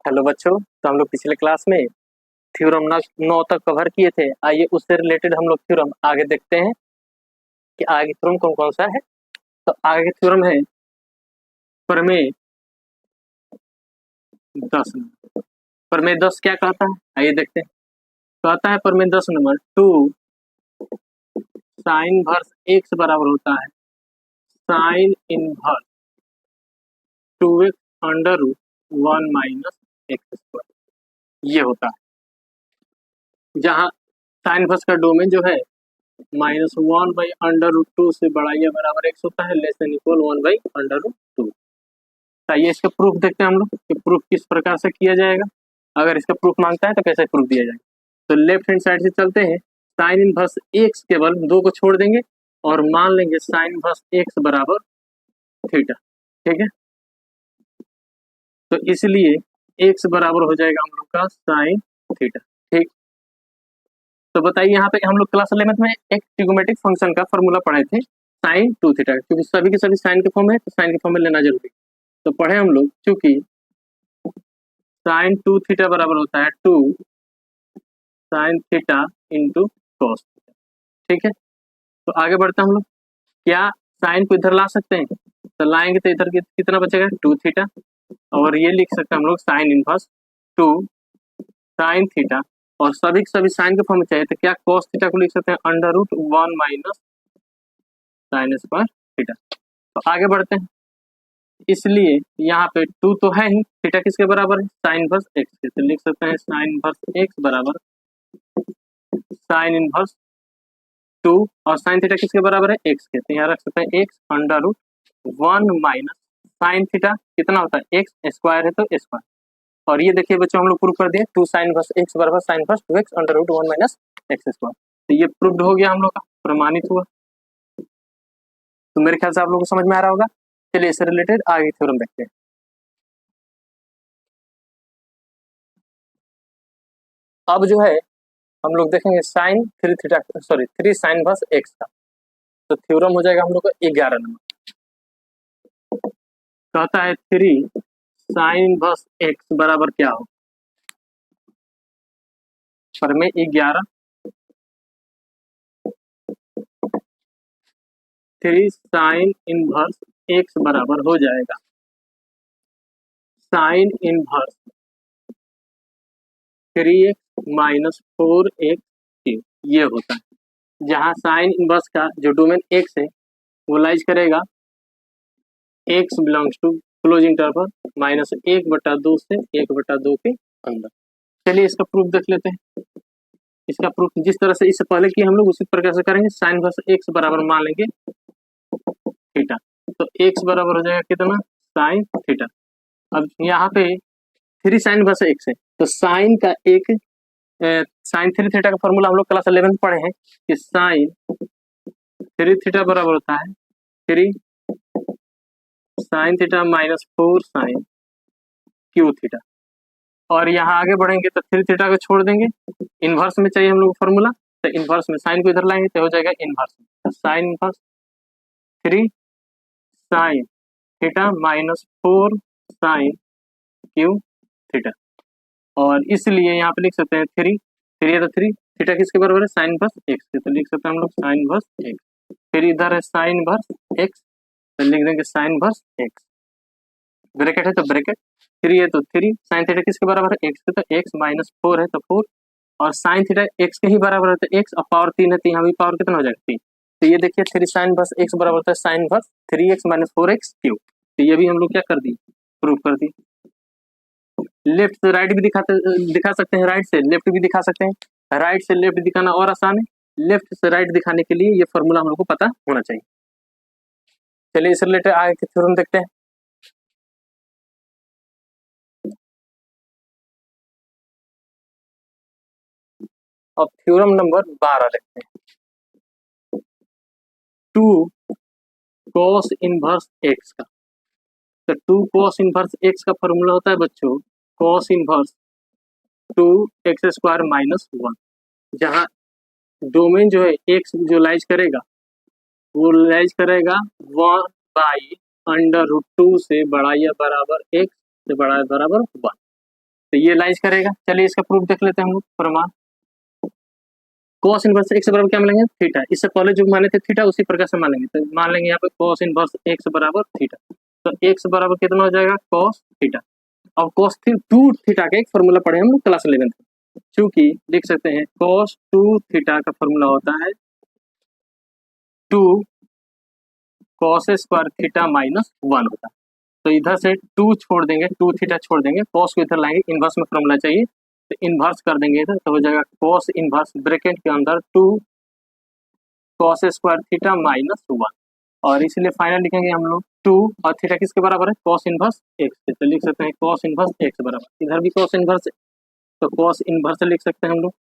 Hello बच्चों, तो हम लोग पिछले क्लास में थ्योरम 9 तक कवर किए थे। आइए उससे रिलेटेड हम लोग थ्योरम आगे देखते हैं कि आगे थ्योरम कौन कौन सा है। तो आगे थ्योरम है प्रमेय 10 नंबर। प्रमेय 10 क्या कहता है, आइए देखते हैं। कहता है प्रमेय 10 नंबर 2 साइन इनवर्स एक्स बराबर होता है sine inverse 2x under root 1 minus X square. ये होता है जहाँ साइन इनवर्स का डोमेन जो है -1/√2 से बड़ा या बराबर एक्स होता है, लेस देन इक्वल 1/√2। आइए इसका प्रूफ देखते हैं हम लोग कि प्रूफ किस प्रकार से किया जाएगा। अगर इसका प्रूफ मांगता है तो कैसे प्रूफ दिया जाएगा। तो लेफ्ट हैंड साइड से चलते हैं। साइन इनवर्स एक्स केवल 2 को छोड़ देंगे और मान लेंगे साइन इनवर्स एक्स बराबर थीटा। ठीक है, तो इसलिए एक्स बराबर हो जाएगा हम लोग का साइन थीटा। ठीक, तो बताइए यहाँ पे हम लोग क्लास 11 में एक ट्रिगोमेट्रिक फंक्शन का फॉर्मूला पढ़े थे साइन 2 थीटा, क्योंकि सभी के सभी साइन के फॉर्म है तो साइन के फॉर्म में लेना जरूरी। तो पढ़े हम लोग क्योंकि साइन 2 थीटा बराबर होता है 2 sine theta into cos theta. ठीक है, तो आगे बढ़ते हैं हम लोग। क्या साइन को इधर ला सकते हैं? तो लाएंगे तो इधर कितना बचेगा 2 थीटा, और ये लिख सकते हैं हम लोग साइन इनवर्स 2 साइन थीटा, और सभी साइन के फॉर्म में चाहिए तो क्या कॉस थीटा को लिख सकते हैं √1 माइनस साइन स्क्वायर थीटा। तो आगे बढ़ते हैं। इसलिए यहाँ पे 2 तो है ही, थीटा किसके बराबर है साइन इनवर्स एक्स के, तो लिख सकते हैं साइन इनवर्स एक्स बराबर साइन इनवर्स 2, और साइन थीटा किसके बराबर है एक्स के, तो यहाँ रख सकते हैं एक्स √1 माइनस साइन थीटा कितना होता है एक्स स्क्वायर है तो स्क्वायर। और ये देखिए बच्चों हम लोग प्रूव कर दिए 2 साइन इनवर्स एक्स बराबर sign inverse 2x √1 minus X square. तो ये प्रूव्ड हो गया, हम लोग का प्रमाणित हुआ। तो मेरे ख्याल से आप लोगों को समझ में आ रहा होगा। चलिए इससे रिलेटेड आगे थ्योरम देखते हैं। अब जो है हम लोग देखेंगे साइन 3 साइन इनवर्स एक्स का। तो थ्योरम हो जाएगा हम लोग का 11 नंबर। कहता है 3 साइन इनवर्स एक्स बराबर क्या हो, प्रमेय 11 3 साइन इनवर्स एक्स बराबर हो जाएगा sine inverse 3x minus 4x cube. ये होता है जहां साइन इनवर्स का जो डोमेन x है वो लाइज करेगा x belongs to close interval -1/2 से 1/2 के अंदर। चलिए इसका प्रूफ देख लेते हैं। इसका प्रूफ जिस तरह से इससे पहले कि हम लोग उसी प्रकार से करेंगे। साइन इनवर्स x बराबर मान लेंगे थीटा, तो x बराबर हो जाएगा कितना साइन थीटा। अब यहाँ पे 3 साइन इनवर्स x है, तो साइन का एक साइन 3 थीटा का फॉर्मूला हम लोग क्लास 11 में पढ़े हैं कि साइन 3 थीटा बराबर होता है 3 sine theta minus 4 sine cube theta. और यहाँ आगे बढ़ेंगे तो 3 थीटा को छोड़ देंगे, इनवर्स में चाहिए हम लोग फॉर्मूला, तो इनवर्स में साइन को इधर लाएंगे तो हो जाएगा इनवर्स में, तो sine inverse 3 sine theta minus 4 sine cube theta. और इसलिए यहाँ पे लिख सकते हैं 3 है तो 3 थीटा किसके बराबर है साइन इनवर्स एक्स के, तो लिख सकते हैं हम लोग साइन इनवर्स एक्स। फिर इधर है साइन इनवर्स एक्स, तो लिख देंगे साइन इनवर्स एक्स, ब्रैकेट है तो ब्रैकेट। 3 है तो 3 साइन थीटा किसके बराबर है एक्स के, तो एक्स माइनस 4 है तो 4, और साइन थीटा एक्स के ही बराबर है तो एक्स, और पावर 3 है तो यहाँ भी पावर कितना हो जाएगा 3। तो ये देखिए 3 साइन इनवर्स एक्स बराबर होता है sine inverse 3x minus 4x cube. तो ये भी हम लोग क्या कर दिए प्रूव कर दिए। लेफ्ट से राइट भी दिखा सकते हैं, राइट से लेफ्ट भी दिखा सकते हैं। राइट से लेफ्ट दिखाना और आसान है, लेफ्ट से राइट दिखाने के लिए ये फॉर्मूला हम लोग को पता होना चाहिए। चलिए इससे रिलेटेड आगे के थ्योरम देखते हैं। अब थ्योरम नंबर 12 देखते हैं। 2 cos इनवर्स एक्स का, तो 2 cos इनवर्स एक्स का फॉर्मूला होता है बच्चों cos इनवर्स 2x² माइनस 1, जहाँ डोमेन जो है x जो लाइज करेगा वो लाइज करेगा 1/√2 से बड़ा या बराबर x से बड़ा या बराबर 1। तो ये लाइज करेगा। चलिए इसका प्रूफ देख लेते हैं हम लोग। प्रमाण cos इनवर्स x बराबर क्या मानेंगे? थीटा। इससे पहले जो माने थे थीटा उसी प्रकार से मानेंगे। तो मान लेंगे यहाँ पे cos इनवर्स x बराबर थीटा। तो x बराबर कितना हो जाएगा? cos theta. अब cos 2 थीटा का एक फॉर्मूला पढ़े हम लोग क्लास 11 में, चूंकि लिख सकते हैं cos 2 थीटा का फॉर्मूला होता है 2 cos स्क्वायर थीटा माइनस 1 होता है। तो इधर से 2 छोड़ देंगे, 2 थीटा छोड़ देंगे, cos को इधर लाएंगे, इनवर्स में फॉर्मूला चाहिए तो इनवर्स कर देंगे इधर, तो हो जाएगा cos इनवर्स ब्रैकेट के अंदर 2 cos स्क्वायर थीटा माइनस 1, और इसलिए फाइनल लिखेंगे हम लोग 2 और थीटा किसके बराबर है? cos inverse x। तो लिख सकते हैं cos इनवर्स x बराबर, इधर भी cos इनवर्स तो cos इनवर्स लिख सकते हैं हम लोग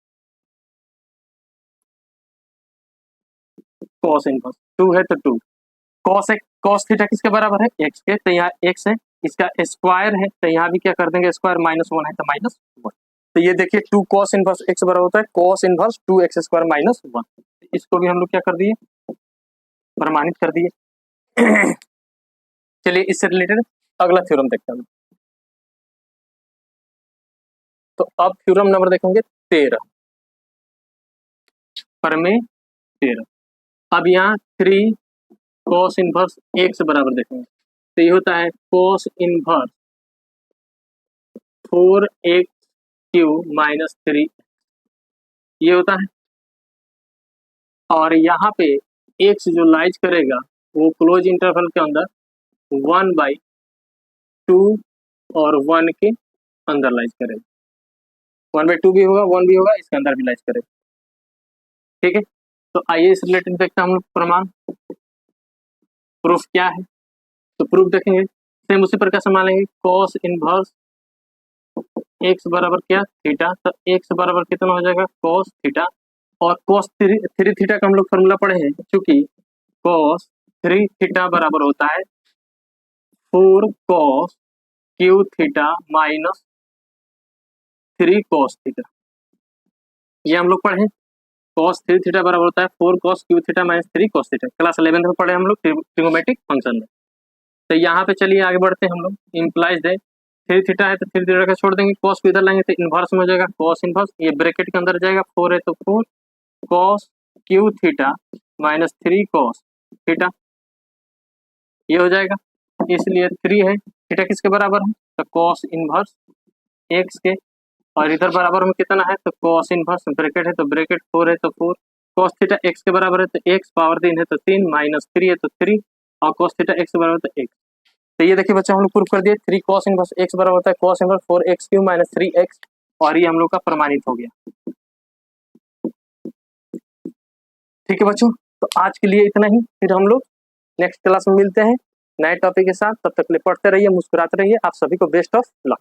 cos इनवर्स 2 है तो 2 cos थीटा किसके बराबर है? x के। तो यहाँ x है, इसका स्क्वायर है तो यहाँ भी क्या कर देंगे? स्क्वायर माइनस 1 है तो माइनस 1। तो ये देखिए 2 cos इनवर्स x बराबर होता है cos inverse 2x square minus 1। इसको भी हम लोग क्या कर दिए? प्रमाणित कर दिए। चलिए इससे रिलेटेड अगला थ्योरम देखते हैं। तो अब थ्योरम नंबर देखेंगे 13, प्रमेय 13। अब यहाँ 3 cos इनवर्स x बराबर देखेंगे तो ये होता है cos inverse 4x cube minus 3 ये होता है। और यहाँ पे x जो लाइज करेगा वो क्लोज इंटरवल के अंदर 1/2 और 1 के अंदर लाइज करेगा। 1/2 भी होगा, 1 भी होगा, इसके अंदर भी लाइज करेगा। ठीक है, तो आइए इस रिलेटेड देखते हैं हम लोग प्रमाण। प्रूफ क्या है? तो प्रूफ देखेंगे सेम उसी प्रकार से मान लेंगे cos इनवर्स x बराबर क्या? थीटा। तो x बराबर कितना हो जाएगा? cos theta. और cos 3 थीटा का हम लोग फॉर्मूला पढ़े हैं, क्योंकि cos 3 थीटा बराबर होता है 4 cos Q theta minus 3 cos theta. ये हम लोग पढ़े cos 3 थीटा बराबर होता है 4 cos Q theta minus 3 cos theta. Class 11 में पढ़े हम लोग ट्रिगोमेट्रिक फंक्शन में। तो यहाँ पे चलिए आगे बढ़ते हैं हम लोग। इम्प्लाइज है 3 थीटा है तो 3 थीटा का छोड़ देंगे, cos को इधर लाएंगे तो इनवर्स में हो जाएगा cos इनवर्स, ये ब्रैकेट के अंदर जाएगा, 4 है तो 4 cos Q theta minus 3 cos theta ये हो जाएगा। इसलिए 3 है, थीटा किसके बराबर है? तो cos इनवर्स x के, और इधर बराबर में कितना है? तो cos इनवर्स ब्रैकेट है तो ब्रैकेट 4 है तो 4 cos थीटा x के बराबर है तो x पावर 3 है तो 3 माइनस 3 है तो 3 और cos थीटा x के बराबर तो x। तो ये देखिए बच्चा हम लोग प्रूफ कर दिए 3 cos इनवर्स x बराबर होता है cos inverse 4x cube minus 3x, और ये हम लोग का प्रमाणित हो गया। ठीक है बच्चों, तो आज के लिए इतना ही, फिर हम लोग नेक्स्ट क्लास में मिलते हैं नए टॉपिक के साथ। तब तक के लिए पढ़ते रहिए, मुस्कुराते रहिए। आप सभी को बेस्ट ऑफ लक।